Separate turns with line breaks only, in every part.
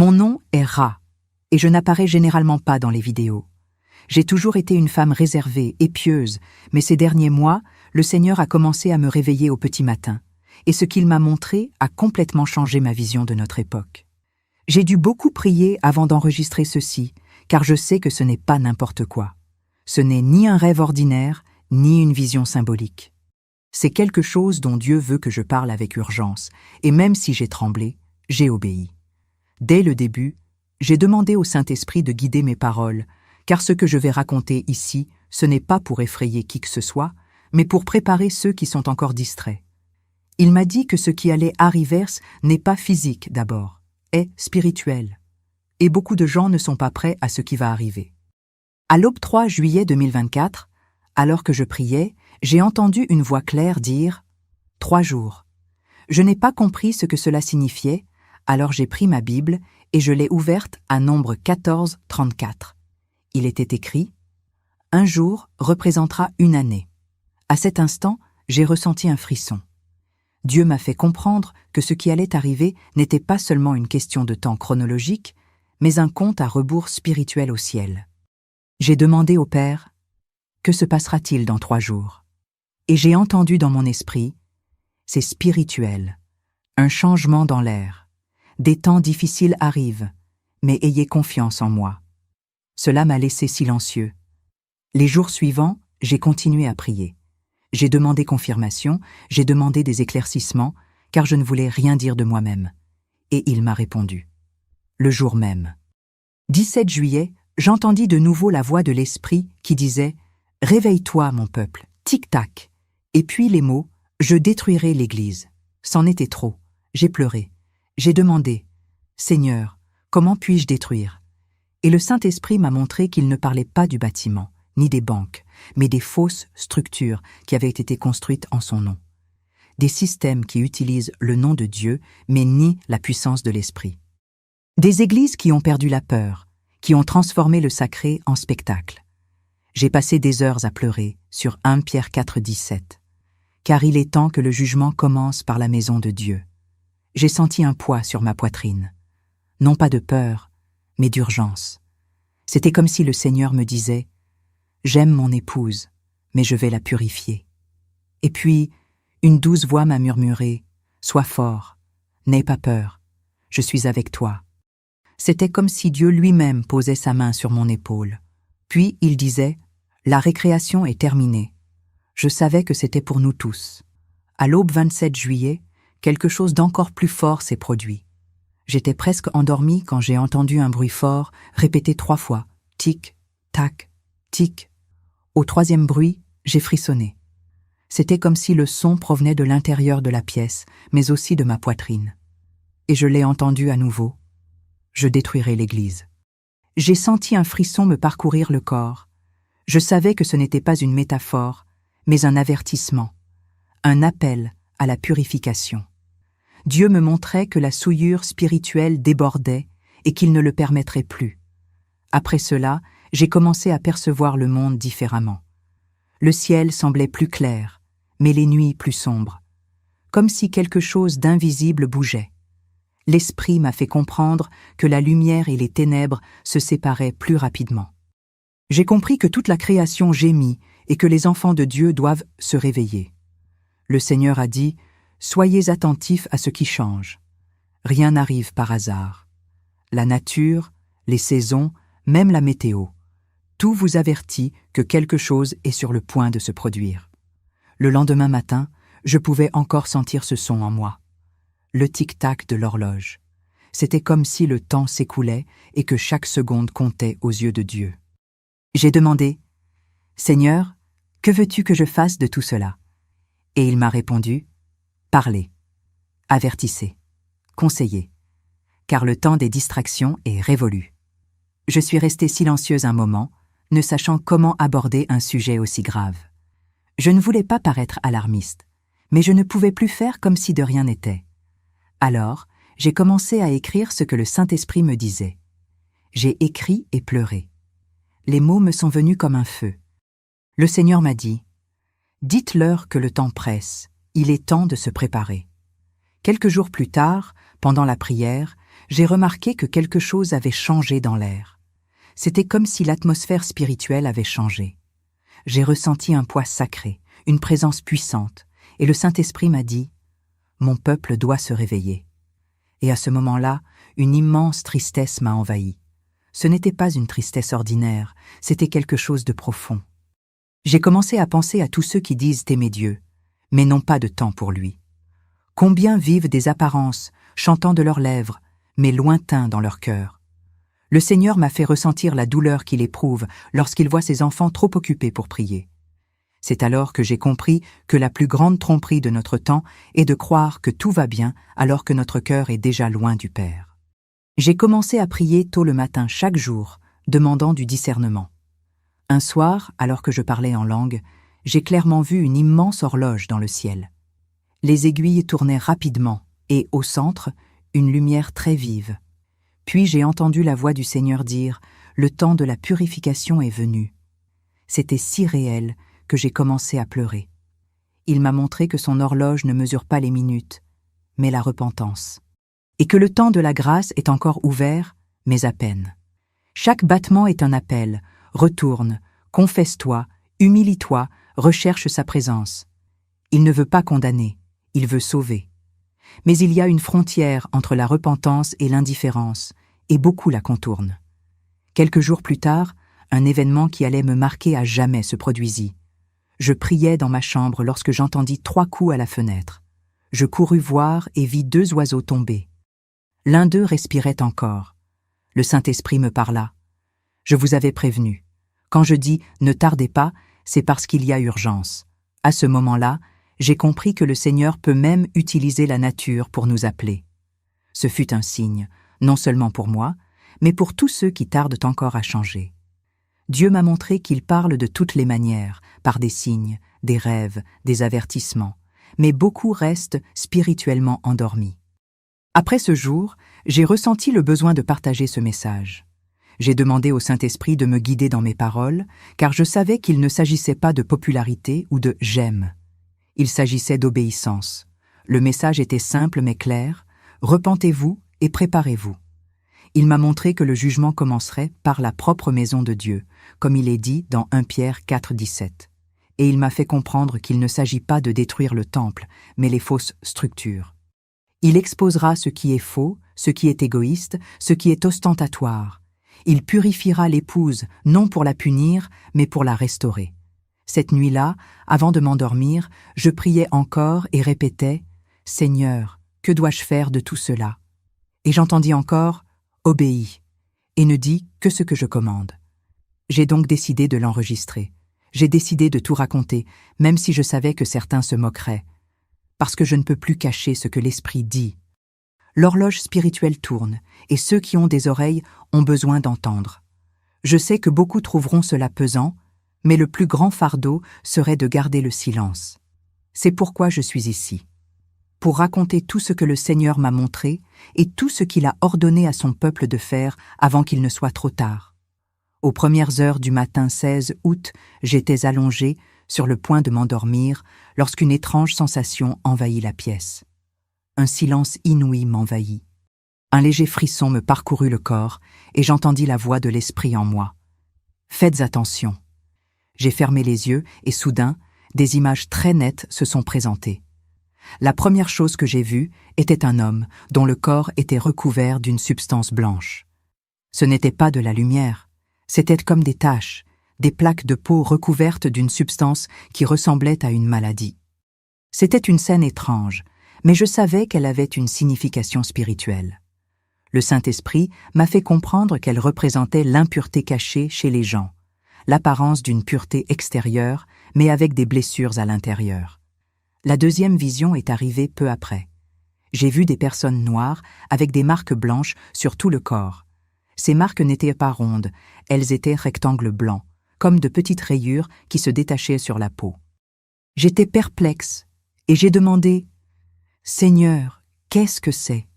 Mon nom est Ra, et je n'apparais généralement pas dans les vidéos. J'ai toujours été une femme réservée et pieuse, mais ces derniers mois, le Seigneur a commencé à me réveiller au petit matin, et ce qu'il m'a montré a complètement changé ma vision de notre époque. J'ai dû beaucoup prier avant d'enregistrer ceci, car je sais que ce n'est pas n'importe quoi. Ce n'est ni un rêve ordinaire, ni une vision symbolique. C'est quelque chose dont Dieu veut que je parle avec urgence, et même si j'ai tremblé, j'ai obéi. Dès le début, j'ai demandé au Saint-Esprit de guider mes paroles, car ce que je vais raconter ici, ce n'est pas pour effrayer qui que ce soit, mais pour préparer ceux qui sont encore distraits. Il m'a dit que ce qui allait arriver n'est pas physique d'abord, est spirituel. Et beaucoup de gens ne sont pas prêts à ce qui va arriver. À l'aube 3 juillet 2024, alors que je priais, j'ai entendu une voix claire dire « 3 jours ». Je n'ai pas compris ce que cela signifiait, alors j'ai pris ma Bible et je l'ai ouverte à Nombre 14, 34. Il était écrit « Un jour représentera une année ». À cet instant, j'ai ressenti un frisson. Dieu m'a fait comprendre que ce qui allait arriver n'était pas seulement une question de temps chronologique, mais un compte à rebours spirituel au ciel. J'ai demandé au Père « Que se passera-t-il dans 3 jours ?» Et j'ai entendu dans mon esprit « C'est spirituel, un changement dans l'air. Des temps difficiles arrivent, mais ayez confiance en moi. » Cela m'a laissé silencieux. Les jours suivants, j'ai continué à prier. J'ai demandé confirmation, j'ai demandé des éclaircissements, car je ne voulais rien dire de moi-même. Et il m'a répondu. Le jour même. 17 juillet, j'entendis de nouveau la voix de l'Esprit qui disait « Réveille-toi, mon peuple, tic-tac ». Et puis les mots « Je détruirai l'Église ». C'en était trop. J'ai pleuré. J'ai demandé « Seigneur, comment puis-je détruire ?» Et le Saint-Esprit m'a montré qu'il ne parlait pas du bâtiment, ni des banques, mais des fausses structures qui avaient été construites en son nom. Des systèmes qui utilisent le nom de Dieu, mais nient la puissance de l'Esprit. Des églises qui ont perdu la peur, qui ont transformé le sacré en spectacle. J'ai passé des heures à pleurer sur 1 Pierre 4, 17. Car il est temps que le jugement commence par la maison de Dieu. J'ai senti un poids sur ma poitrine. Non pas de peur, mais d'urgence. C'était comme si le Seigneur me disait « J'aime mon épouse, mais je vais la purifier. » Et puis, une douce voix m'a murmuré « Sois fort, n'aie pas peur, je suis avec toi. » C'était comme si Dieu lui-même posait sa main sur mon épaule. Puis il disait « La récréation est terminée. » Je savais que c'était pour nous tous. À l'aube 27 juillet, quelque chose d'encore plus fort s'est produit. J'étais presque endormie quand j'ai entendu un bruit fort, répété 3 fois. Tic, tac, tic. Au 3e bruit, j'ai frissonné. C'était comme si le son provenait de l'intérieur de la pièce, mais aussi de ma poitrine. Et je l'ai entendu à nouveau. Je détruirai l'Église. J'ai senti un frisson me parcourir le corps. Je savais que ce n'était pas une métaphore, mais un avertissement, un appel à la purification. Dieu me montrait que la souillure spirituelle débordait et qu'il ne le permettrait plus. Après cela, j'ai commencé à percevoir le monde différemment. Le ciel semblait plus clair, mais les nuits plus sombres. Comme si quelque chose d'invisible bougeait. L'Esprit m'a fait comprendre que la lumière et les ténèbres se séparaient plus rapidement. J'ai compris que toute la création gémit et que les enfants de Dieu doivent se réveiller. Le Seigneur a dit « Soyez attentifs à ce qui change. Rien n'arrive par hasard. La nature, les saisons, même la météo. Tout vous avertit que quelque chose est sur le point de se produire. » Le lendemain matin, je pouvais encore sentir ce son en moi. Le tic-tac de l'horloge. C'était comme si le temps s'écoulait et que chaque seconde comptait aux yeux de Dieu. J'ai demandé « Seigneur, que veux-tu que je fasse de tout cela ?» Et il m'a répondu « Parlez, avertissez, conseillez, car le temps des distractions est révolu. » Je suis restée silencieuse un moment, ne sachant comment aborder un sujet aussi grave. Je ne voulais pas paraître alarmiste, mais je ne pouvais plus faire comme si de rien n'était. Alors, j'ai commencé à écrire ce que le Saint-Esprit me disait. J'ai écrit et pleuré. Les mots me sont venus comme un feu. Le Seigneur m'a dit « Dites-leur que le temps presse, il est temps de se préparer. » Quelques jours plus tard, pendant la prière, j'ai remarqué que quelque chose avait changé dans l'air. C'était comme si l'atmosphère spirituelle avait changé. J'ai ressenti un poids sacré, une présence puissante, et le Saint-Esprit m'a dit « Mon peuple doit se réveiller ». Et à ce moment-là, une immense tristesse m'a envahi. Ce n'était pas une tristesse ordinaire, c'était quelque chose de profond. J'ai commencé à penser à tous ceux qui disent aimer Dieu, mais n'ont pas de temps pour lui. Combien vivent des apparences, chantant de leurs lèvres, mais lointains dans leur cœur. Le Seigneur m'a fait ressentir la douleur qu'il éprouve lorsqu'il voit ses enfants trop occupés pour prier. C'est alors que j'ai compris que la plus grande tromperie de notre temps est de croire que tout va bien alors que notre cœur est déjà loin du Père. J'ai commencé à prier tôt le matin chaque jour, demandant du discernement. Un soir, alors que je parlais en langue, j'ai clairement vu une immense horloge dans le ciel. Les aiguilles tournaient rapidement et, au centre, une lumière très vive. Puis j'ai entendu la voix du Seigneur dire « Le temps de la purification est venu ». C'était si réel que j'ai commencé à pleurer. Il m'a montré que son horloge ne mesure pas les minutes, mais la repentance. Et que le temps de la grâce est encore ouvert, mais à peine. Chaque battement est un appel. Retourne, confesse-toi, humilie-toi, recherche sa présence. Il ne veut pas condamner, il veut sauver. Mais il y a une frontière entre la repentance et l'indifférence, et beaucoup la contournent. Quelques jours plus tard, un événement qui allait me marquer à jamais se produisit. Je priais dans ma chambre lorsque j'entendis 3 coups à la fenêtre. Je courus voir et vis 2 oiseaux tomber. L'un d'eux respirait encore. Le Saint-Esprit me parla. Je vous avais prévenu. Quand je dis « ne tardez pas », c'est parce qu'il y a urgence. À ce moment-là, j'ai compris que le Seigneur peut même utiliser la nature pour nous appeler. Ce fut un signe, non seulement pour moi, mais pour tous ceux qui tardent encore à changer. Dieu m'a montré qu'il parle de toutes les manières, par des signes, des rêves, des avertissements, mais beaucoup restent spirituellement endormis. Après ce jour, j'ai ressenti le besoin de partager ce message. J'ai demandé au Saint-Esprit de me guider dans mes paroles, car je savais qu'il ne s'agissait pas de popularité ou de « j'aime ». Il s'agissait d'obéissance. Le message était simple mais clair, « Repentez-vous et préparez-vous ». Il m'a montré que le jugement commencerait par la propre maison de Dieu, comme il est dit dans 1 Pierre 4, 17. Et il m'a fait comprendre qu'il ne s'agit pas de détruire le temple, mais les fausses structures. Il exposera ce qui est faux, ce qui est égoïste, ce qui est ostentatoire. Il purifiera l'épouse, non pour la punir, mais pour la restaurer. Cette nuit-là, avant de m'endormir, je priais encore et répétais « Seigneur, que dois-je faire de tout cela ?» Et j'entendis encore « Obéis » et ne dis que ce que je commande. J'ai donc décidé de l'enregistrer. J'ai décidé de tout raconter, même si je savais que certains se moqueraient. Parce que je ne peux plus cacher ce que l'Esprit dit. L'horloge spirituelle tourne, et ceux qui ont des oreilles ont besoin d'entendre. Je sais que beaucoup trouveront cela pesant, mais le plus grand fardeau serait de garder le silence. C'est pourquoi je suis ici. Pour raconter tout ce que le Seigneur m'a montré et tout ce qu'il a ordonné à son peuple de faire avant qu'il ne soit trop tard. Aux premières heures du matin 16 août, j'étais allongé, sur le point de m'endormir, lorsqu'une étrange sensation envahit la pièce. Un silence inouï m'envahit. Un léger frisson me parcourut le corps et j'entendis la voix de l'Esprit en moi. « Faites attention !» J'ai fermé les yeux et soudain, des images très nettes se sont présentées. La première chose que j'ai vue était un homme dont le corps était recouvert d'une substance blanche. Ce n'était pas de la lumière, c'était comme des taches, des plaques de peau recouvertes d'une substance qui ressemblait à une maladie. C'était une scène étrange, mais je savais qu'elle avait une signification spirituelle. Le Saint-Esprit m'a fait comprendre qu'elle représentait l'impureté cachée chez les gens, l'apparence d'une pureté extérieure, mais avec des blessures à l'intérieur. La deuxième vision est arrivée peu après. J'ai vu des personnes noires avec des marques blanches sur tout le corps. Ces marques n'étaient pas rondes, elles étaient rectangles blancs, comme de petites rayures qui se détachaient sur la peau. J'étais perplexe et j'ai demandé « Seigneur, qu'est-ce que c'est ?»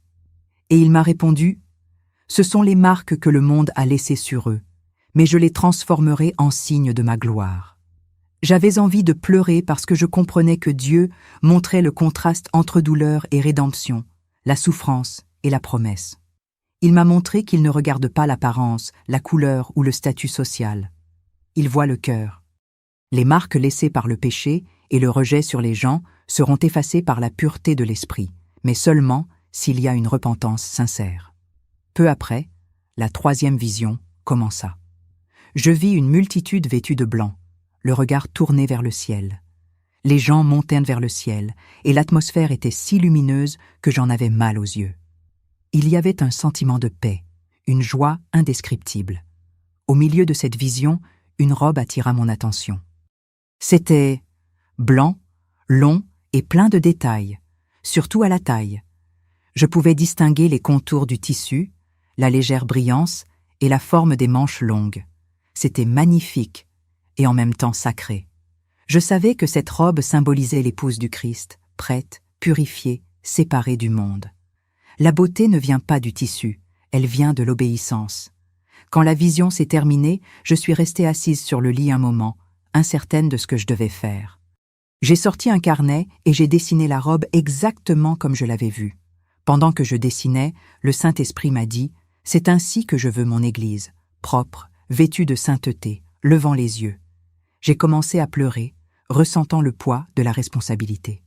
Et il m'a répondu « Ce sont les marques que le monde a laissées sur eux, mais je les transformerai en signes de ma gloire. » J'avais envie de pleurer parce que je comprenais que Dieu montrait le contraste entre douleur et rédemption, la souffrance et la promesse. Il m'a montré qu'il ne regarde pas l'apparence, la couleur ou le statut social. Il voit le cœur. Les marques laissées par le péché et le rejet sur les gens seront effacées par la pureté de l'esprit, mais seulement s'il y a une repentance sincère. Peu après, la troisième vision commença. Je vis une multitude vêtue de blanc, le regard tourné vers le ciel. Les gens montaient vers le ciel, et l'atmosphère était si lumineuse que j'en avais mal aux yeux. Il y avait un sentiment de paix, une joie indescriptible. Au milieu de cette vision, une robe attira mon attention. C'était blanc, long et plein de détails, surtout à la taille. Je pouvais distinguer les contours du tissu, la légère brillance et la forme des manches longues. C'était magnifique et en même temps sacré. Je savais que cette robe symbolisait l'épouse du Christ, prête, purifiée, séparée du monde. La beauté ne vient pas du tissu, elle vient de l'obéissance. Quand la vision s'est terminée, je suis restée assise sur le lit un moment, incertaine de ce que je devais faire. J'ai sorti un carnet et j'ai dessiné la robe exactement comme je l'avais vue. Pendant que je dessinais, le Saint-Esprit m'a dit « C'est ainsi que je veux mon Église, propre, vêtue de sainteté, levant les yeux. » J'ai commencé à pleurer, ressentant le poids de la responsabilité.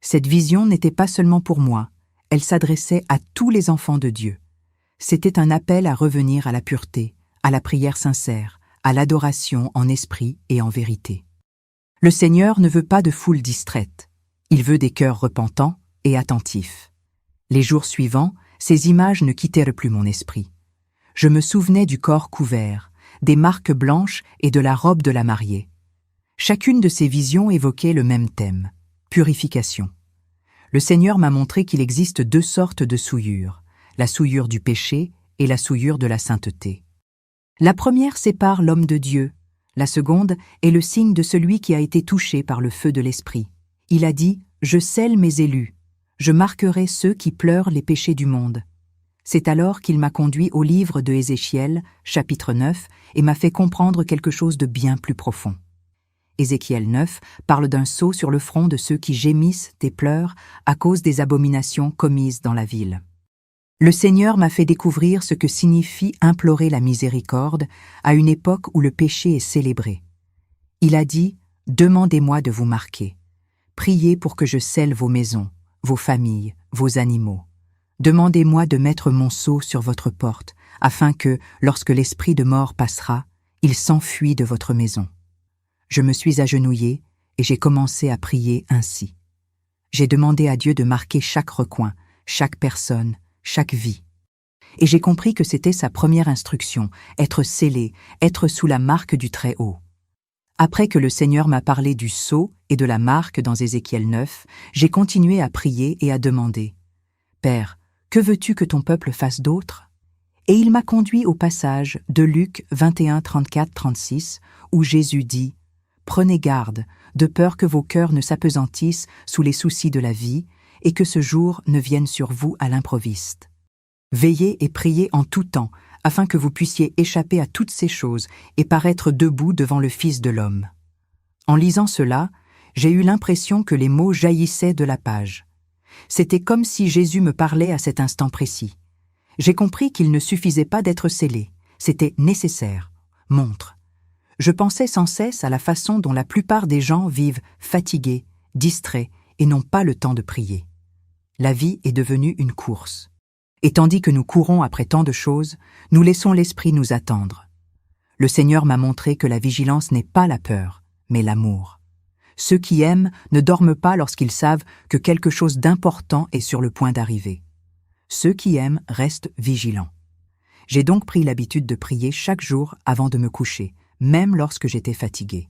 Cette vision n'était pas seulement pour moi, elle s'adressait à tous les enfants de Dieu. C'était un appel à revenir à la pureté, à la prière sincère, à l'adoration en esprit et en vérité. Le Seigneur ne veut pas de foule distraite, il veut des cœurs repentants et attentifs. Les jours suivants, ces images ne quittèrent plus mon esprit. Je me souvenais du corps couvert, des marques blanches et de la robe de la mariée. Chacune de ces visions évoquait le même thème, purification. Le Seigneur m'a montré qu'il existe deux sortes de souillures, la souillure du péché et la souillure de la sainteté. La première sépare l'homme de Dieu, la seconde est le signe de celui qui a été touché par le feu de l'Esprit. Il a dit « Je scelle mes élus, je marquerai ceux qui pleurent les péchés du monde ». C'est alors qu'il m'a conduit au livre de Ézéchiel, chapitre 9, et m'a fait comprendre quelque chose de bien plus profond. Ézéchiel 9 parle d'un sceau sur le front de ceux qui gémissent et pleurent à cause des abominations commises dans la ville. Le Seigneur m'a fait découvrir ce que signifie implorer la miséricorde à une époque où le péché est célébré. Il a dit « Demandez-moi de vous marquer. Priez pour que je scelle vos maisons, vos familles, vos animaux. Demandez-moi de mettre mon sceau sur votre porte, afin que, lorsque l'esprit de mort passera, il s'enfuit de votre maison. » Je me suis agenouillée et j'ai commencé à prier ainsi. J'ai demandé à Dieu de marquer chaque recoin, chaque personne, chaque vie. Et j'ai compris que c'était sa première instruction, être scellé, être sous la marque du Très-Haut. Après que le Seigneur m'a parlé du sceau et de la marque dans Ézéchiel 9, j'ai continué à prier et à demander « Père, que veux-tu que ton peuple fasse d'autre ?» Et il m'a conduit au passage de Luc 21, 34, 36, où Jésus dit « Prenez garde, de peur que vos cœurs ne s'apesantissent sous les soucis de la vie, et que ce jour ne vienne sur vous à l'improviste. Veillez et priez en tout temps, afin que vous puissiez échapper à toutes ces choses et paraître debout devant le Fils de l'homme. » En lisant cela, j'ai eu l'impression que les mots jaillissaient de la page. C'était comme si Jésus me parlait à cet instant précis. J'ai compris qu'il ne suffisait pas d'être scellé, c'était nécessaire. Montre. Je pensais sans cesse à la façon dont la plupart des gens vivent fatigués, distraits et n'ont pas le temps de prier. La vie est devenue une course. Et tandis que nous courons après tant de choses, nous laissons l'esprit nous attendre. Le Seigneur m'a montré que la vigilance n'est pas la peur, mais l'amour. Ceux qui aiment ne dorment pas lorsqu'ils savent que quelque chose d'important est sur le point d'arriver. Ceux qui aiment restent vigilants. J'ai donc pris l'habitude de prier chaque jour avant de me coucher, même lorsque j'étais fatiguée.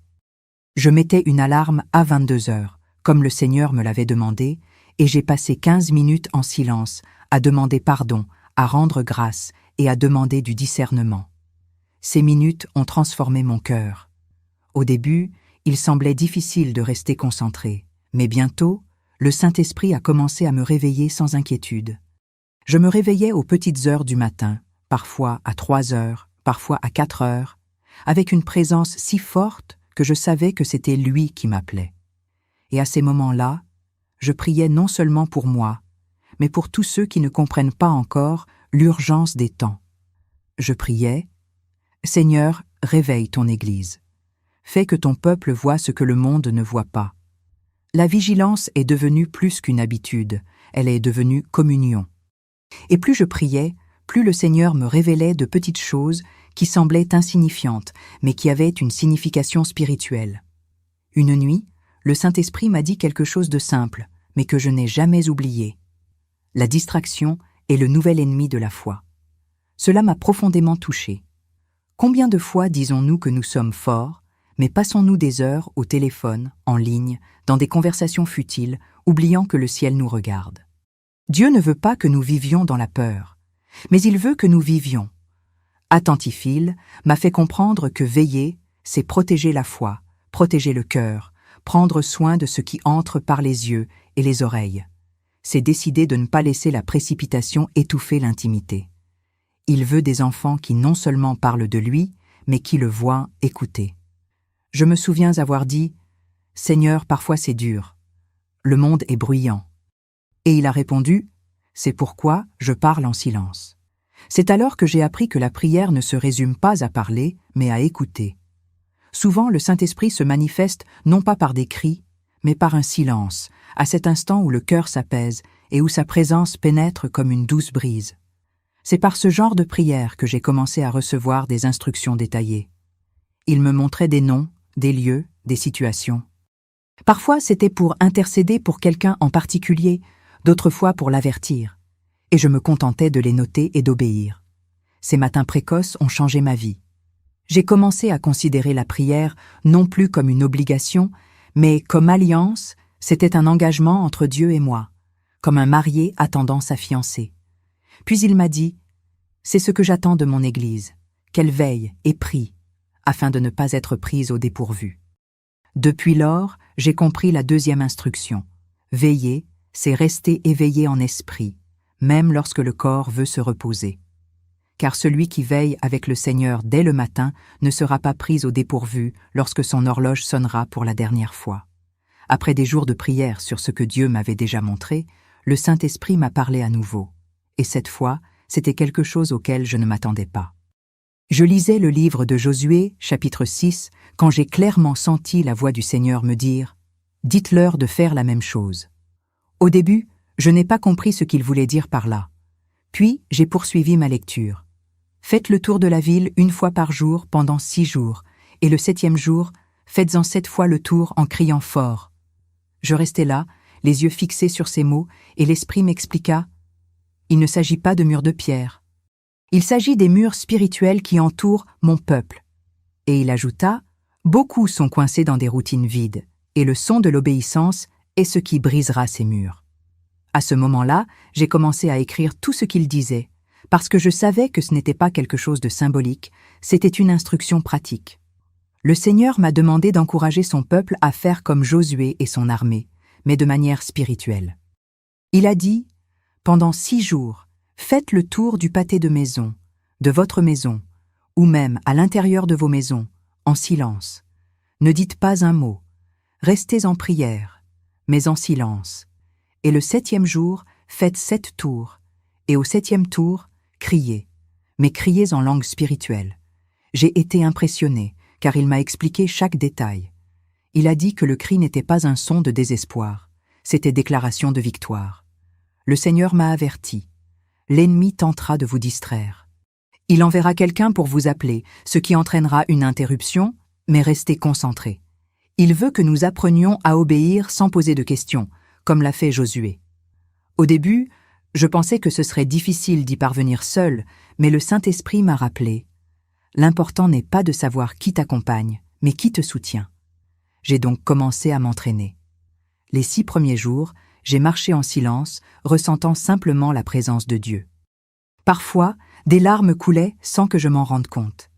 Je mettais une alarme à 22 heures, comme le Seigneur me l'avait demandé, et j'ai passé 15 minutes en silence, à demander pardon, à rendre grâce et à demander du discernement. Ces minutes ont transformé mon cœur. Au début, il semblait difficile de rester concentré, mais bientôt, le Saint-Esprit a commencé à me réveiller sans inquiétude. Je me réveillais aux petites heures du matin, parfois à 3 heures, parfois à 4 heures, avec une présence si forte que je savais que c'était lui qui m'appelait. Et à ces moments-là, je priais non seulement pour moi, mais pour tous ceux qui ne comprennent pas encore l'urgence des temps. Je priais, « Seigneur, réveille ton Église. Fais que ton peuple voie ce que le monde ne voit pas. » La vigilance est devenue plus qu'une habitude, elle est devenue communion. Et plus je priais, plus le Seigneur me révélait de petites choses qui semblaient insignifiantes, mais qui avaient une signification spirituelle. Une nuit, le Saint-Esprit m'a dit quelque chose de simple, mais que je n'ai jamais oublié. La distraction est le nouvel ennemi de la foi. Cela m'a profondément touché. Combien de fois disons-nous que nous sommes forts, mais passons-nous des heures au téléphone, en ligne, dans des conversations futiles, oubliant que le ciel nous regarde. Dieu ne veut pas que nous vivions dans la peur, mais il veut que nous vivions. Attentifil m'a fait comprendre que veiller, c'est protéger la foi, protéger le cœur, prendre soin de ce qui entre par les yeux et les oreilles. C'est décider de ne pas laisser la précipitation étouffer l'intimité. Il veut des enfants qui non seulement parlent de lui, mais qui le voient écouter. Je me souviens avoir dit « Seigneur, parfois c'est dur. Le monde est bruyant. » Et il a répondu « C'est pourquoi je parle en silence. » C'est alors que j'ai appris que la prière ne se résume pas à parler, mais à écouter. Souvent, le Saint-Esprit se manifeste non pas par des cris, mais par un silence, à cet instant où le cœur s'apaise et où sa présence pénètre comme une douce brise. C'est par ce genre de prière que j'ai commencé à recevoir des instructions détaillées. Il me montrait des noms, des lieux, des situations. Parfois, c'était pour intercéder pour quelqu'un en particulier, d'autres fois pour l'avertir. Et je me contentais de les noter et d'obéir. Ces matins précoces ont changé ma vie. J'ai commencé à considérer la prière non plus comme une obligation, mais comme alliance, c'était un engagement entre Dieu et moi, comme un marié attendant sa fiancée. Puis il m'a dit « C'est ce que j'attends de mon Église, qu'elle veille et prie, afin de ne pas être prise au dépourvu. » Depuis lors, j'ai compris la deuxième instruction. Veiller, c'est rester éveillé en esprit, même lorsque le corps veut se reposer. Car celui qui veille avec le Seigneur dès le matin ne sera pas pris au dépourvu lorsque son horloge sonnera pour la dernière fois. Après des jours de prière sur ce que Dieu m'avait déjà montré, le Saint-Esprit m'a parlé à nouveau. Et cette fois, c'était quelque chose auquel je ne m'attendais pas. Je lisais le livre de Josué, chapitre 6, quand j'ai clairement senti la voix du Seigneur me dire « Dites-leur de faire la même chose. » Au début, je n'ai pas compris ce qu'il voulait dire par là. Puis, j'ai poursuivi ma lecture. Faites le tour de la ville une fois par jour pendant 6 jours, et le 7e jour, faites-en 7 fois le tour en criant fort. Je restai là, les yeux fixés sur ces mots, et l'Esprit m'expliqua « Il ne s'agit pas de murs de pierre. Il s'agit des murs spirituels qui entourent mon peuple. » Et il ajouta « Beaucoup sont coincés dans des routines vides, et le son de l'obéissance est ce qui brisera ces murs. » À ce moment-là, j'ai commencé à écrire tout ce qu'il disait, parce que je savais que ce n'était pas quelque chose de symbolique, c'était une instruction pratique. Le Seigneur m'a demandé d'encourager son peuple à faire comme Josué et son armée, mais de manière spirituelle. Il a dit « Pendant 6 jours, faites le tour du pâté de maison, de votre maison, ou même à l'intérieur de vos maisons, en silence. Ne dites pas un mot, restez en prière, mais en silence. Et le 7e jour, faites 7 tours, et au 7e tour, criez, mais criez en langue spirituelle. » J'ai été impressionné, car il m'a expliqué chaque détail. Il a dit que le cri n'était pas un son de désespoir, c'était déclaration de victoire. Le Seigneur m'a averti. L'ennemi tentera de vous distraire. Il enverra quelqu'un pour vous appeler, ce qui entraînera une interruption, mais restez concentrés. Il veut que nous apprenions à obéir sans poser de questions, comme l'a fait Josué. Au début, je pensais que ce serait difficile d'y parvenir seul, mais le Saint-Esprit m'a rappelé. L'important n'est pas de savoir qui t'accompagne, mais qui te soutient. J'ai donc commencé à m'entraîner. Les 6 premiers jours, j'ai marché en silence, ressentant simplement la présence de Dieu. Parfois, des larmes coulaient sans que je m'en rende compte.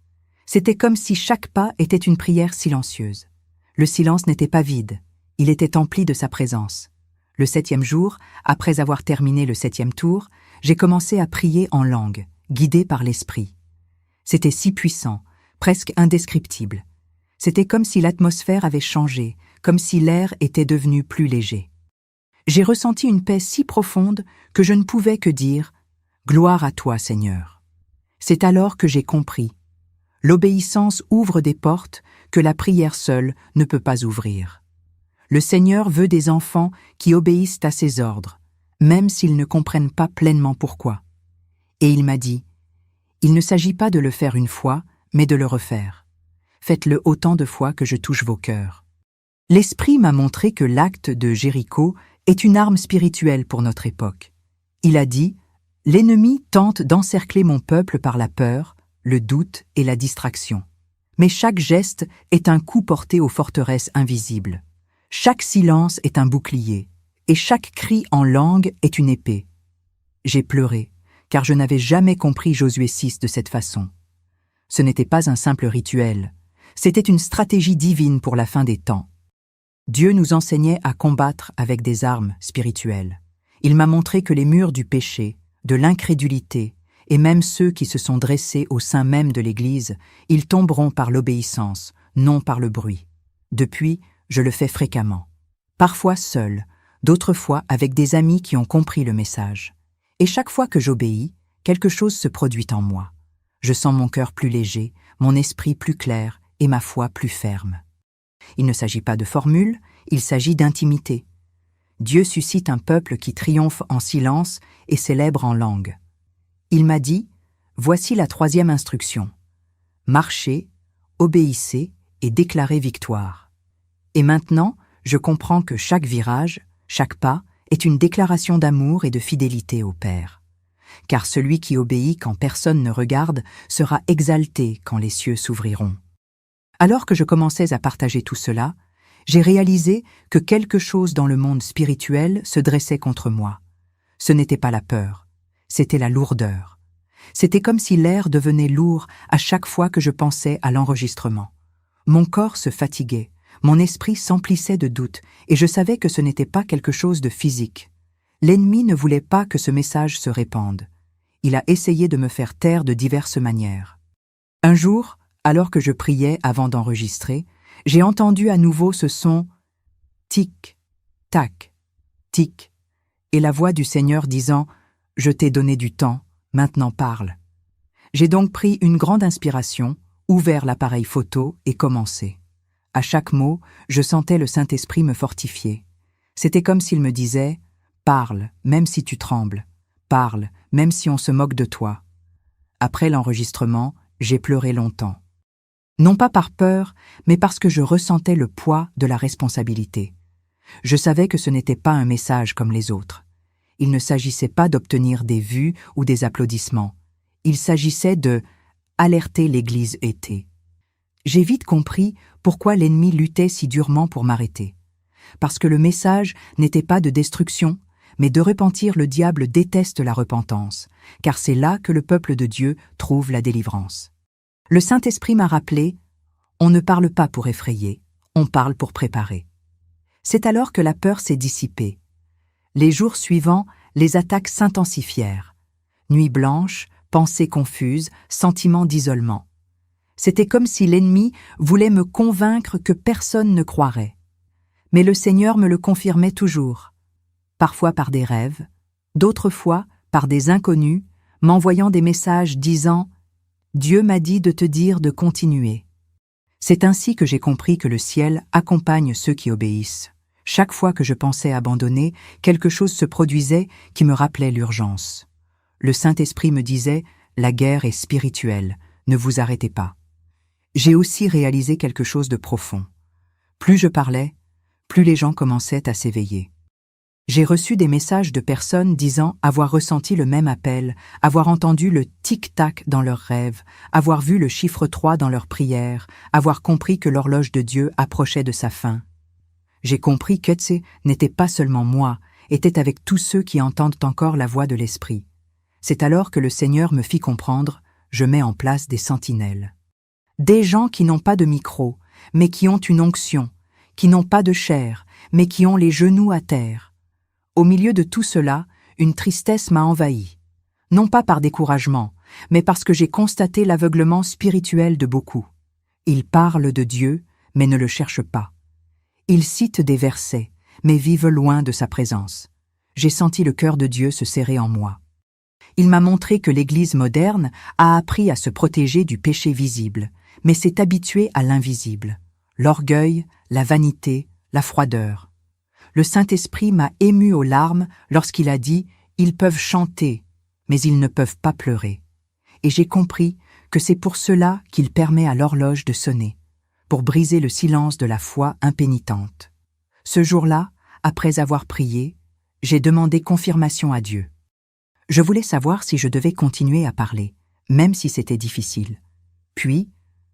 C'était comme si chaque pas était une prière silencieuse. Le silence n'était pas vide, il était empli de sa présence. Le 7e jour, après avoir terminé le 7e tour, j'ai commencé à prier en langue, guidé par l'Esprit. C'était si puissant, presque indescriptible. C'était comme si l'atmosphère avait changé, comme si l'air était devenu plus léger. J'ai ressenti une paix si profonde que je ne pouvais que dire Gloire à toi, Seigneur. C'est alors que j'ai compris. L'obéissance ouvre des portes que la prière seule ne peut pas ouvrir. Le Seigneur veut des enfants qui obéissent à ses ordres, même s'ils ne comprennent pas pleinement pourquoi. Et il m'a dit, « Il ne s'agit pas de le faire une fois, mais de le refaire. Faites-le autant de fois que je touche vos cœurs. » L'Esprit m'a montré que l'acte de Jéricho est une arme spirituelle pour notre époque. Il a dit, « L'ennemi tente d'encercler mon peuple par la peur, le doute et la distraction. Mais chaque geste est un coup porté aux forteresses invisibles. Chaque silence est un bouclier, et chaque cri en langue est une épée. » J'ai pleuré, car je n'avais jamais compris Josué 6 de cette façon. Ce n'était pas un simple rituel, c'était une stratégie divine pour la fin des temps. Dieu nous enseignait à combattre avec des armes spirituelles. Il m'a montré que les murs du péché, de l'incrédulité, et même ceux qui se sont dressés au sein même de l'Église, ils tomberont par l'obéissance, non par le bruit. Depuis, je le fais fréquemment. Parfois seul, d'autres fois avec des amis qui ont compris le message. Et chaque fois que j'obéis, quelque chose se produit en moi. Je sens mon cœur plus léger, mon esprit plus clair et ma foi plus ferme. Il ne s'agit pas de formule, il s'agit d'intimité. Dieu suscite un peuple qui triomphe en silence et célèbre en langue. Il m'a dit, « Voici la 3e instruction. Marchez, obéissez et déclarez victoire. » Et maintenant, je comprends que chaque virage, chaque pas, est une déclaration d'amour et de fidélité au Père. Car celui qui obéit quand personne ne regarde sera exalté quand les cieux s'ouvriront. Alors que je commençais à partager tout cela, j'ai réalisé que quelque chose dans le monde spirituel se dressait contre moi. Ce n'était pas la peur, c'était la lourdeur. C'était comme si l'air devenait lourd à chaque fois que je pensais à l'enregistrement. Mon corps se fatiguait, mon esprit s'emplissait de doutes, et je savais que ce n'était pas quelque chose de physique. L'ennemi ne voulait pas que ce message se répande. Il a essayé de me faire taire de diverses manières. Un jour, alors que je priais avant d'enregistrer, j'ai entendu à nouveau ce son « tic, tac, tic » et la voix du Seigneur disant « Je t'ai donné du temps, maintenant parle ». J'ai donc pris une grande inspiration, ouvert l'appareil photo et commencé. À chaque mot, je sentais le Saint-Esprit me fortifier. C'était comme s'il me disait « Parle, même si tu trembles. Parle, même si on se moque de toi. » Après l'enregistrement, j'ai pleuré longtemps. Non pas par peur, mais parce que je ressentais le poids de la responsabilité. Je savais que ce n'était pas un message comme les autres. Il ne s'agissait pas d'obtenir des vues ou des applaudissements. Il s'agissait de alerter l'Église été. J'ai vite compris pourquoi l'ennemi luttait si durement pour m'arrêter. Parce que le message n'était pas de destruction, mais de repentir. Le diable déteste la repentance, car c'est là que le peuple de Dieu trouve la délivrance. Le Saint-Esprit m'a rappelé, on ne parle pas pour effrayer, on parle pour préparer. C'est alors que la peur s'est dissipée. Les jours suivants, les attaques s'intensifièrent. Nuit blanche, pensées confuses, sentiments d'isolement. C'était comme si l'ennemi voulait me convaincre que personne ne croirait. Mais le Seigneur me le confirmait toujours, parfois par des rêves, d'autres fois par des inconnus, m'envoyant des messages disant « Dieu m'a dit de te dire de continuer ». C'est ainsi que j'ai compris que le ciel accompagne ceux qui obéissent. Chaque fois que je pensais abandonner, quelque chose se produisait qui me rappelait l'urgence. Le Saint-Esprit me disait « La guerre est spirituelle, ne vous arrêtez pas ». J'ai aussi réalisé quelque chose de profond. Plus je parlais, plus les gens commençaient à s'éveiller. J'ai reçu des messages de personnes disant avoir ressenti le même appel, avoir entendu le tic-tac dans leurs rêves, avoir vu le chiffre 3 dans leurs prières, avoir compris que l'horloge de Dieu approchait de sa fin. J'ai compris qu'Etse n'était pas seulement moi, était avec tous ceux qui entendent encore la voix de l'Esprit. C'est alors que le Seigneur me fit comprendre, je mets en place des sentinelles. Des gens qui n'ont pas de micro, mais qui ont une onction, qui n'ont pas de chair, mais qui ont les genoux à terre. Au milieu de tout cela, une tristesse m'a envahi. Non pas par découragement, mais parce que j'ai constaté l'aveuglement spirituel de beaucoup. Ils parlent de Dieu, mais ne le cherchent pas. Ils citent des versets, mais vivent loin de sa présence. J'ai senti le cœur de Dieu se serrer en moi. Il m'a montré que l'Église moderne a appris à se protéger du péché visible, mais s'est habituée à l'invisible, l'orgueil, la vanité, la froideur. Le Saint-Esprit m'a ému aux larmes lorsqu'il a dit « Ils peuvent chanter, mais ils ne peuvent pas pleurer ». Et j'ai compris que c'est pour cela qu'il permet à l'horloge de sonner, pour briser le silence de la foi impénitente. Ce jour-là, après avoir prié, j'ai demandé confirmation à Dieu. Je voulais savoir si je devais continuer à parler, même si c'était difficile. Puis,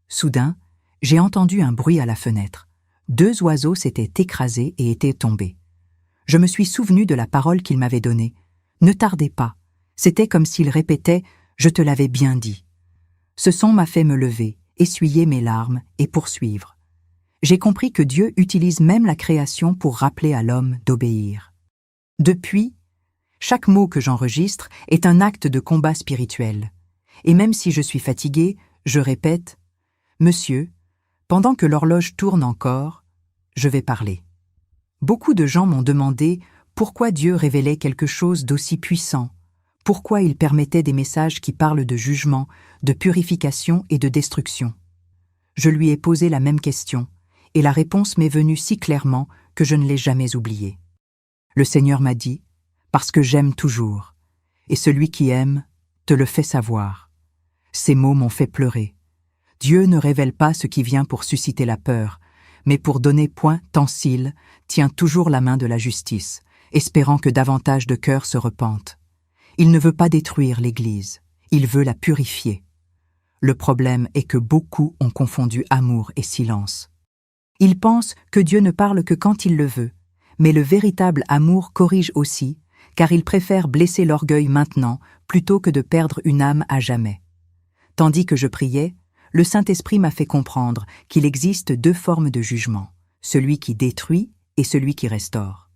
soudain, j'ai entendu un bruit à la fenêtre. 2 oiseaux s'étaient écrasés et étaient tombés. Je me suis souvenu de la parole qu'il m'avait donnée. Ne tardez pas. C'était comme s'il répétait « Je te l'avais bien dit ». Ce son m'a fait me lever, essuyer mes larmes et poursuivre. J'ai compris que Dieu utilise même la création pour rappeler à l'homme d'obéir. Depuis, chaque mot que j'enregistre est un acte de combat spirituel. Et même si je suis fatigué, je répète « Monsieur, pendant que l'horloge tourne encore, je vais parler ». Beaucoup de gens m'ont demandé pourquoi Dieu révélait quelque chose d'aussi puissant, pourquoi il permettait des messages qui parlent de jugement, de purification et de destruction. Je lui ai posé la même question, et la réponse m'est venue si clairement que je ne l'ai jamais oubliée. Le Seigneur m'a dit « Parce que j'aime toujours, et celui qui aime te le fait savoir ». Ces mots m'ont fait pleurer. Dieu ne révèle pas ce qui vient pour susciter la peur, mais pour donner point tensile, tient toujours la main de la justice, espérant que davantage de cœurs se repentent. Il ne veut pas détruire l'Église, il veut la purifier. Le problème est que beaucoup ont confondu amour et silence. Ils pensent que Dieu ne parle que quand il le veut, mais le véritable amour corrige aussi, car il préfère blesser l'orgueil maintenant plutôt que de perdre une âme à jamais. Tandis que je priais, le Saint-Esprit m'a fait comprendre qu'il existe 2 formes de jugement, celui qui détruit et celui qui restaure.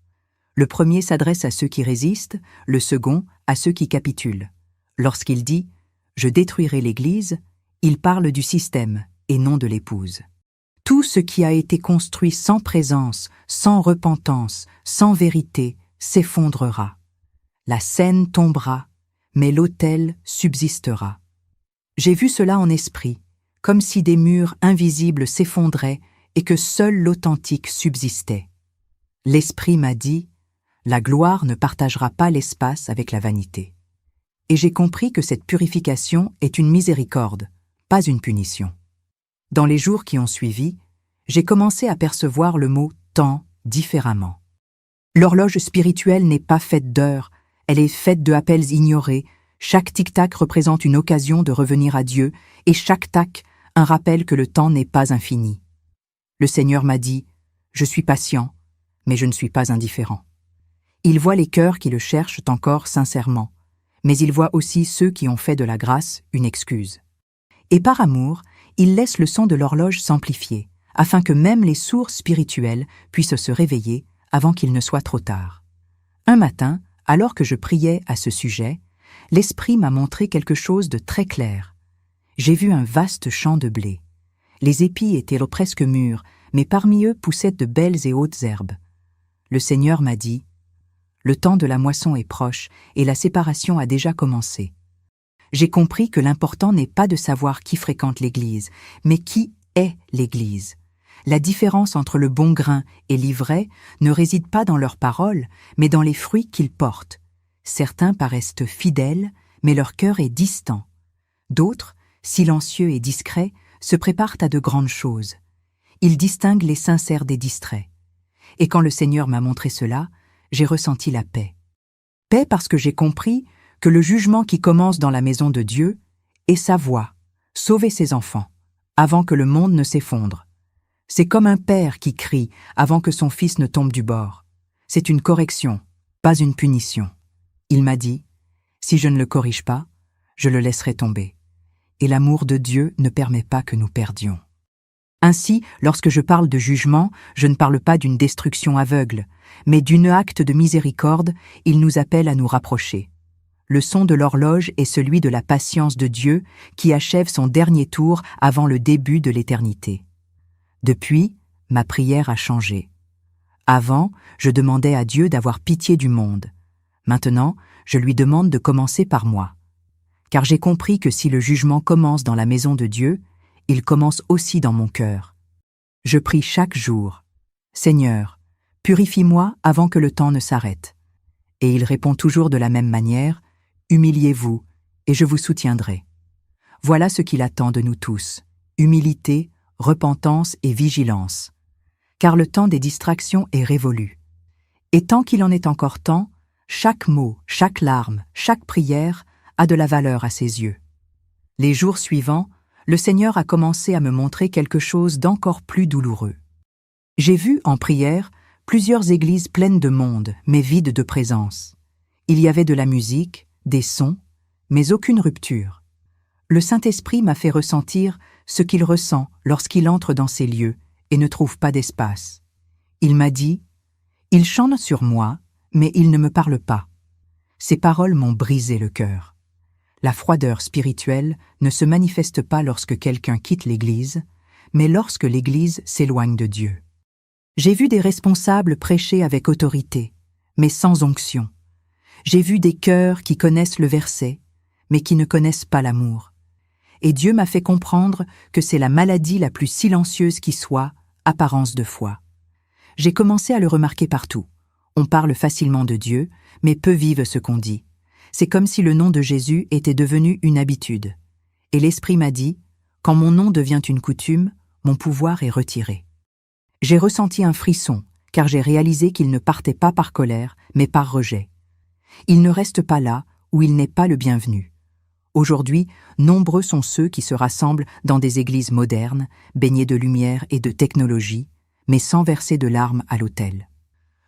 Le premier s'adresse à ceux qui résistent, le second à ceux qui capitulent. Lorsqu'il dit « Je détruirai l'Église », il parle du système et non de l'épouse. Tout ce qui a été construit sans présence, sans repentance, sans vérité, s'effondrera. La scène tombera, mais l'autel subsistera. J'ai vu cela en esprit, comme si des murs invisibles s'effondraient et que seul l'authentique subsistait. L'Esprit m'a dit « La gloire ne partagera pas l'espace avec la vanité ». Et j'ai compris que cette purification est une miséricorde, pas une punition. Dans les jours qui ont suivi, j'ai commencé à percevoir le mot « temps » différemment. L'horloge spirituelle n'est pas faite d'heures, elle est faite de appels ignorés. Chaque tic-tac représente une occasion de revenir à Dieu, et chaque tac, un rappel que le temps n'est pas infini. Le Seigneur m'a dit « Je suis patient, mais je ne suis pas indifférent ». Il voit les cœurs qui le cherchent encore sincèrement, mais il voit aussi ceux qui ont fait de la grâce une excuse. Et par amour, il laisse le son de l'horloge s'amplifier, afin que même les sourds spirituels puissent se réveiller avant qu'il ne soit trop tard. Un matin, alors que je priais à ce sujet, l'Esprit m'a montré quelque chose de très clair. J'ai vu un vaste champ de blé. Les épis étaient presque mûrs, mais parmi eux poussaient de belles et hautes herbes. Le Seigneur m'a dit « Le temps de la moisson est proche et la séparation a déjà commencé. » J'ai compris que l'important n'est pas de savoir qui fréquente l'Église, mais qui est l'Église. La différence entre le bon grain et l'ivraie ne réside pas dans leurs paroles, mais dans les fruits qu'ils portent. Certains paraissent fidèles, mais leur cœur est distant. D'autres, silencieux et discrets, se préparent à de grandes choses. Ils distinguent les sincères des distraits. Et quand le Seigneur m'a montré cela, j'ai ressenti la paix. Paix parce que j'ai compris que le jugement qui commence dans la maison de Dieu est sa voie, sauver ses enfants, avant que le monde ne s'effondre. C'est comme un père qui crie avant que son fils ne tombe du bord. C'est une correction, pas une punition. Il m'a dit, si je ne le corrige pas, je le laisserai tomber. Et l'amour de Dieu ne permet pas que nous perdions. Ainsi, lorsque je parle de jugement, je ne parle pas d'une destruction aveugle, mais d'un acte de miséricorde. Il nous appelle à nous rapprocher. Le son de l'horloge est celui de la patience de Dieu qui achève son dernier tour avant le début de l'éternité. Depuis, ma prière a changé. Avant, je demandais à Dieu d'avoir pitié du monde. Maintenant, je lui demande de commencer par moi. Car j'ai compris que si le jugement commence dans la maison de Dieu, il commence aussi dans mon cœur. Je prie chaque jour, « Seigneur, purifie-moi avant que le temps ne s'arrête. » Et il répond toujours de la même manière, « Humiliez-vous, et je vous soutiendrai. » Voilà ce qu'il attend de nous tous, humilité, repentance et vigilance. Car le temps des distractions est révolu. Et tant qu'il en est encore temps, chaque mot, chaque larme, chaque prière a de la valeur à ses yeux. Les jours suivants, le Seigneur a commencé à me montrer quelque chose d'encore plus douloureux. J'ai vu, en prière, plusieurs églises pleines de monde, mais vides de présence. Il y avait de la musique, des sons, mais aucune rupture. Le Saint-Esprit m'a fait ressentir ce qu'il ressent lorsqu'il entre dans ces lieux et ne trouve pas d'espace. Il m'a dit « Il chante sur moi, mais il ne me parle pas. » Ces paroles m'ont brisé le cœur. La froideur spirituelle ne se manifeste pas lorsque quelqu'un quitte l'Église, mais lorsque l'Église s'éloigne de Dieu. J'ai vu des responsables prêcher avec autorité, mais sans onction. J'ai vu des cœurs qui connaissent le verset, mais qui ne connaissent pas l'amour. Et Dieu m'a fait comprendre que c'est la maladie la plus silencieuse qui soit, apparence de foi. J'ai commencé à le remarquer partout. On parle facilement de Dieu, mais peu vivent ce qu'on dit. C'est comme si le nom de Jésus était devenu une habitude. Et l'Esprit m'a dit, quand mon nom devient une coutume, mon pouvoir est retiré. J'ai ressenti un frisson, car j'ai réalisé qu'il ne partait pas par colère, mais par rejet. Il ne reste pas là où il n'est pas le bienvenu. Aujourd'hui, nombreux sont ceux qui se rassemblent dans des églises modernes, baignées de lumière et de technologie, mais sans verser de larmes à l'autel.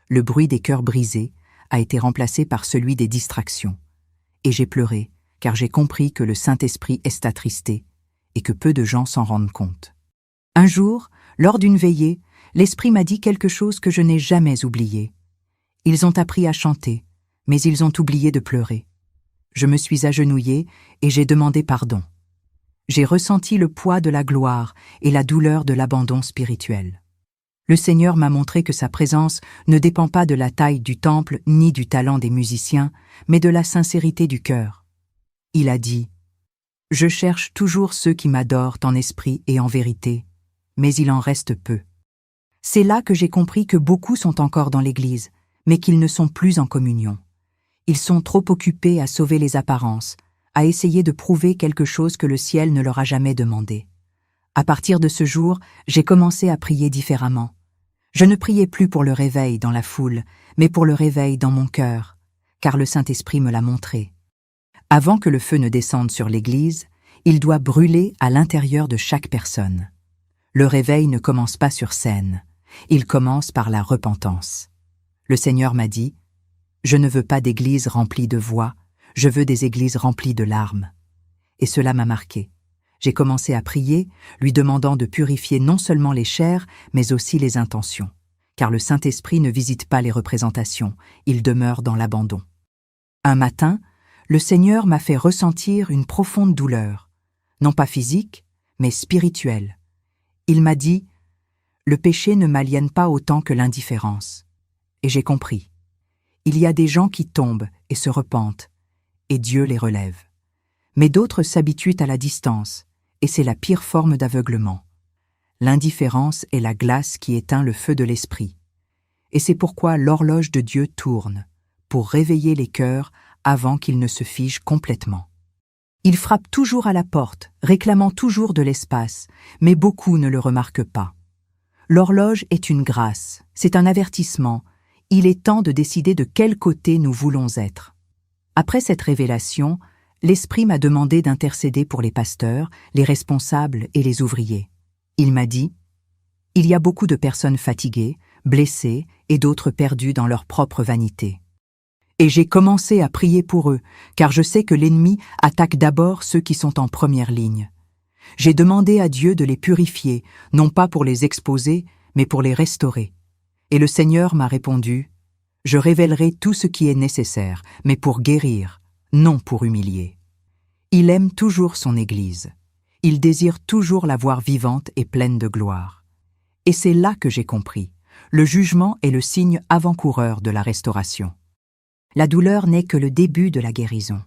Le bruit des cœurs brisés a été remplacé par celui des distractions. Et j'ai pleuré, car j'ai compris que le Saint-Esprit est attristé et que peu de gens s'en rendent compte. Un jour, lors d'une veillée, l'Esprit m'a dit quelque chose que je n'ai jamais oublié. Ils ont appris à chanter, mais ils ont oublié de pleurer. Je me suis agenouillée et j'ai demandé pardon. J'ai ressenti le poids de la gloire et la douleur de l'abandon spirituel. Le Seigneur m'a montré que sa présence ne dépend pas de la taille du temple ni du talent des musiciens, mais de la sincérité du cœur. Il a dit « Je cherche toujours ceux qui m'adorent en esprit et en vérité, mais il en reste peu. » C'est là que j'ai compris que beaucoup sont encore dans l'Église, mais qu'ils ne sont plus en communion. Ils sont trop occupés à sauver les apparences, à essayer de prouver quelque chose que le ciel ne leur a jamais demandé. À partir de ce jour, j'ai commencé à prier différemment. Je ne priais plus pour le réveil dans la foule, mais pour le réveil dans mon cœur, car le Saint-Esprit me l'a montré. Avant que le feu ne descende sur l'Église, il doit brûler à l'intérieur de chaque personne. Le réveil ne commence pas sur scène, il commence par la repentance. Le Seigneur m'a dit « Je ne veux pas d'églises remplies de voix, je veux des églises remplies de larmes. » Et cela m'a marqué. J'ai commencé à prier, lui demandant de purifier non seulement les chairs, mais aussi les intentions. Car le Saint-Esprit ne visite pas les représentations, il demeure dans l'abandon. Un matin, le Seigneur m'a fait ressentir une profonde douleur, non pas physique, mais spirituelle. Il m'a dit « Le péché ne m'aliène pas autant que l'indifférence. » Et j'ai compris. Il y a des gens qui tombent et se repentent, et Dieu les relève. Mais d'autres s'habituent à la distance, et c'est la pire forme d'aveuglement. L'indifférence est la glace qui éteint le feu de l'esprit. Et c'est pourquoi l'horloge de Dieu tourne, pour réveiller les cœurs avant qu'ils ne se figent complètement. Il frappe toujours à la porte, réclamant toujours de l'espace, mais beaucoup ne le remarquent pas. L'horloge est une grâce, c'est un avertissement. Il est temps de décider de quel côté nous voulons être. Après cette révélation, l'Esprit m'a demandé d'intercéder pour les pasteurs, les responsables et les ouvriers. Il m'a dit « Il y a beaucoup de personnes fatiguées, blessées et d'autres perdues dans leur propre vanité. » Et j'ai commencé à prier pour eux, car je sais que l'ennemi attaque d'abord ceux qui sont en première ligne. J'ai demandé à Dieu de les purifier, non pas pour les exposer, mais pour les restaurer. Et le Seigneur m'a répondu « Je révélerai tout ce qui est nécessaire, mais pour guérir, non pour humilier. » Il aime toujours son Église. Il désire toujours la voir vivante et pleine de gloire. Et c'est là que j'ai compris. Le jugement est le signe avant-coureur de la restauration. La douleur n'est que le début de la guérison.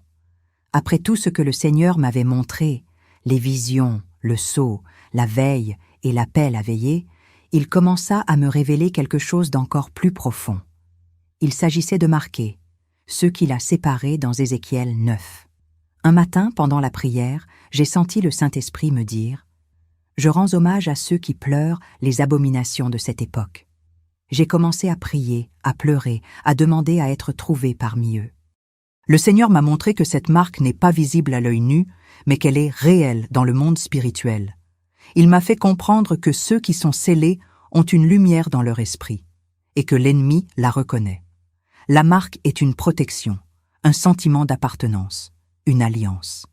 Après tout ce que le Seigneur m'avait montré, les visions, le sceau, la veille et l'appel à veiller, il commença à me révéler quelque chose d'encore plus profond. Il s'agissait de marquer ceux qu'il a séparés dans Ézéchiel 9. Un matin, pendant la prière, j'ai senti le Saint-Esprit me dire « Je rends hommage à ceux qui pleurent les abominations de cette époque. » J'ai commencé à prier, à pleurer, à demander à être trouvé parmi eux. Le Seigneur m'a montré que cette marque n'est pas visible à l'œil nu, mais qu'elle est réelle dans le monde spirituel. Il m'a fait comprendre que ceux qui sont scellés ont une lumière dans leur esprit, et que l'ennemi la reconnaît. La marque est une protection, un sentiment d'appartenance, une alliance.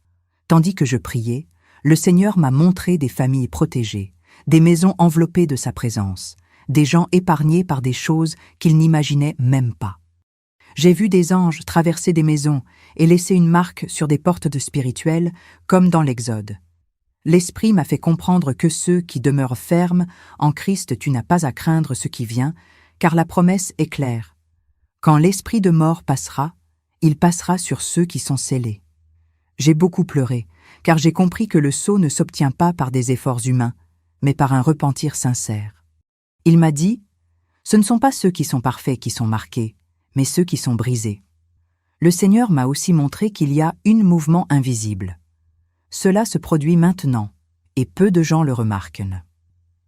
Tandis que je priais, le Seigneur m'a montré des familles protégées, des maisons enveloppées de sa présence, des gens épargnés par des choses qu'ils n'imaginaient même pas. J'ai vu des anges traverser des maisons et laisser une marque sur des portes de spirituel, comme dans l'Exode. L'Esprit m'a fait comprendre que ceux qui demeurent fermes en Christ, tu n'as pas à craindre ce qui vient, car la promesse est claire. Quand l'esprit de mort passera, il passera sur ceux qui sont scellés. J'ai beaucoup pleuré, car j'ai compris que le sceau ne s'obtient pas par des efforts humains, mais par un repentir sincère. Il m'a dit, ce ne sont pas ceux qui sont parfaits qui sont marqués, mais ceux qui sont brisés. Le Seigneur m'a aussi montré qu'il y a un mouvement invisible. Cela se produit maintenant, et peu de gens le remarquent.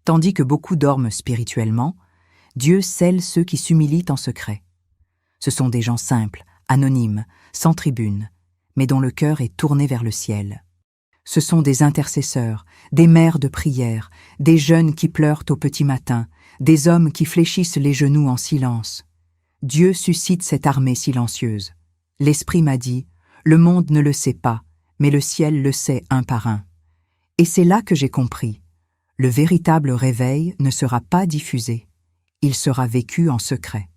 Tandis que beaucoup dorment spirituellement, Dieu scelle ceux qui s'humilient en secret. Ce sont des gens simples, anonymes, sans tribune, mais dont le cœur est tourné vers le ciel. Ce sont des intercesseurs, des mères de prière, des jeunes qui pleurent au petit matin, des hommes qui fléchissent les genoux en silence. Dieu suscite cette armée silencieuse. L'Esprit m'a dit, le monde ne le sait pas, mais le ciel le sait un par un. Et c'est là que j'ai compris. Le véritable réveil ne sera pas diffusé. Il sera vécu en secret.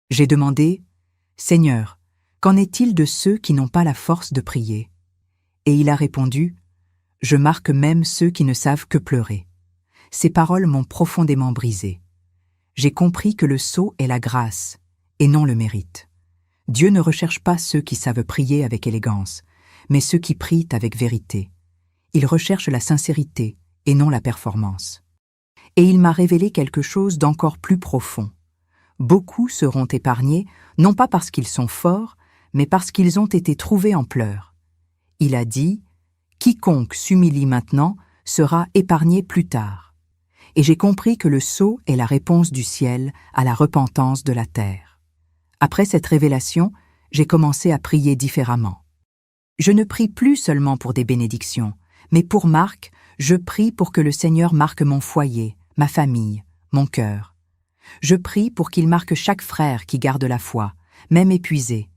J'ai demandé, « Seigneur, qu'en est-il de ceux qui n'ont pas la force de prier ?» Et il a répondu, « Je marque même ceux qui ne savent que pleurer. » Ces paroles m'ont profondément brisé. J'ai compris que le sceau est la grâce, et non le mérite. Dieu ne recherche pas ceux qui savent prier avec élégance, mais ceux qui prient avec vérité. Il recherche la sincérité, et non la performance. Et il m'a révélé quelque chose d'encore plus profond. Beaucoup seront épargnés, non pas parce qu'ils sont forts, mais parce qu'ils ont été trouvés en pleurs. Il a dit, « Quiconque s'humilie maintenant sera épargné plus tard. » Et j'ai compris que le sceau est la réponse du ciel à la repentance de la terre. Après cette révélation, j'ai commencé à prier différemment. Je ne prie plus seulement pour des bénédictions, mais pour marque, je prie pour que le Seigneur marque mon foyer, ma famille, mon cœur. Je prie pour qu'il marque chaque frère qui garde la foi, même épuisé.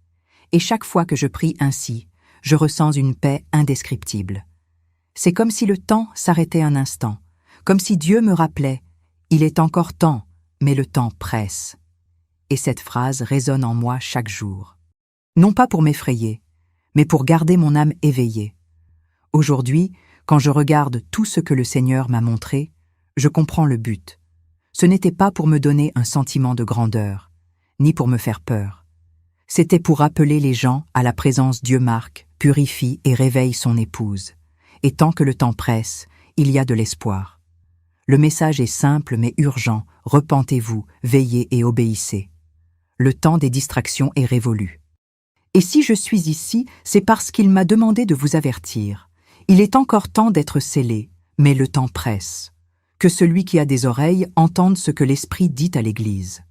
Et chaque fois que je prie ainsi, je ressens une paix indescriptible. C'est comme si le temps s'arrêtait un instant, comme si Dieu me rappelait « Il est encore temps, mais le temps presse ». Et cette phrase résonne en moi chaque jour. Non pas pour m'effrayer, mais pour garder mon âme éveillée. Aujourd'hui, quand je regarde tout ce que le Seigneur m'a montré, je comprends le but. Ce n'était pas pour me donner un sentiment de grandeur, ni pour me faire peur. C'était pour appeler les gens à la présence Dieu marque, purifie et réveille son épouse. Et tant que le temps presse, il y a de l'espoir. Le message est simple mais urgent, repentez-vous, veillez et obéissez. Le temps des distractions est révolu. Et si je suis ici, c'est parce qu'il m'a demandé de vous avertir. Il est encore temps d'être scellé, mais le temps presse. Que celui qui a des oreilles entende ce que l'Esprit dit à l'Église.